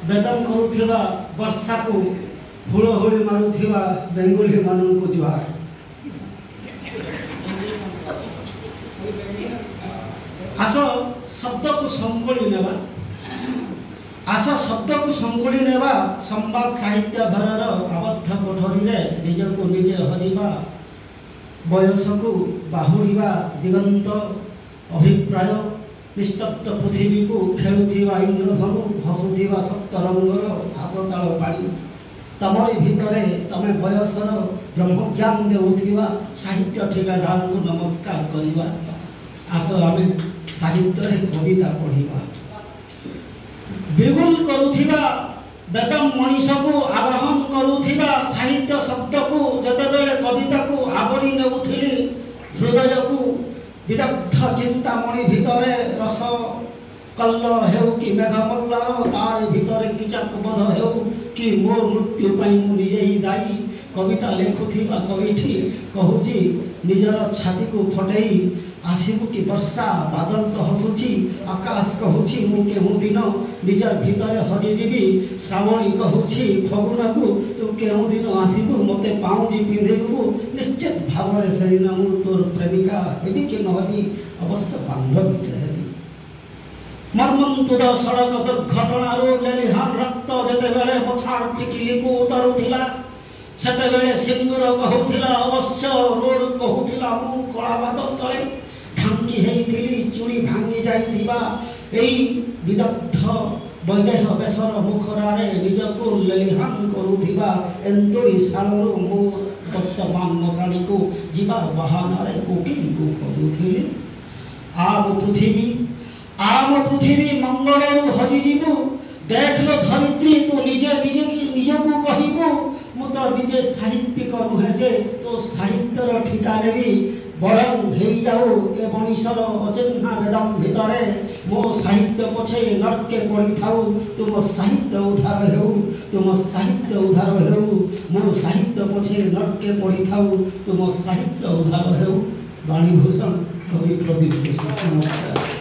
बेदन करुथिबा वर्षा को हुड़हुड़ी मारुथिबा बेंगोली मानन को जुहार। आस शब्द को संकोली नेबा आस शब्द को संकोली नेबा संवाद साहित्य घरर आबद्ध कोठरी रे निज को निजे हजिबा बयस को बाहुड़ीबा दिगंत अभिप्राय निस्तब्ध पृथ्वी को खेलुथिबा इंद्रधनु हसुथिबा सप्तरंगर सातताल पाड़ी तमरी भितरे तमे बयसर ब्रह्मज्ञान देउथिबा साहित्य ठेकेदार को नमस्कार करिबा। आस आमे साहित्य रे कविता पढ़िबा बिगुल करुथिबा बेदम मनीष को आवाहन करुथिबा साहित्य शब्द को जतेबेले कविता को आवरी नेउथिली हृदय को विदग्ध चिंतामणि भितरे रस कल्ल हेउ कि मेघमल्लार तार भितरे किचक बध हेउ कि मोर मृत्यु पाई मु निजे ही दायी कविता लेखुथिबा कविठी कहूची निजर छाती को फटेई आसिबु कि वर्षा बादल तो हसुची आकाश कहूची मु केहु दिन निजर भितरे हजि जीवी श्रावणी कहूची फगुन को तू केहु दिन आसिबु मते पाउजी पिंधेबु निश्चित भावरे से दिन मु तोर प्रेमिका हेबी कि नहबी अवश्य बांधवी हेबी। मर्मंतुद सड़क दुर्घटना रो लेलिहान रक्त जते बेले मथार टिकिली को उतरुथिला सेते बेले सिंदूर कहूथिला अवश्य रोड कहूथिला मु कला बादल तले ढांकी हेइथिली चुड़ी भांगी जाइथिबा एई विदग्ध वैदेह बेसर मुखरारे निज को लेलिहान करुथिबा एंतुड़ी सालरो मु वर्तमान मसाणी को जीवा बहानारे कोकिल को करुथिली आम पृथ्वी मंगलरु हजि जीवु देखलो धरित्री तो निजे को कहिबु मु तो निजे साहित्यिक नुहे जे तो साहित्यर ठिकाने भी बरं हेई जाऊ ए मनीषर अचिन्हा वेदम भितरे मो साहित्य पछे नरके पड़ी थाऊ तुम साहित्य उद्धार हेउ तुम साहित्य उद्धार हेउ मो साहित्य पछे नरके पड़ी थाऊ तुम साहित्य उद्धार हेउ। वाणी भूषण कवि प्रदीप। नमस्कार।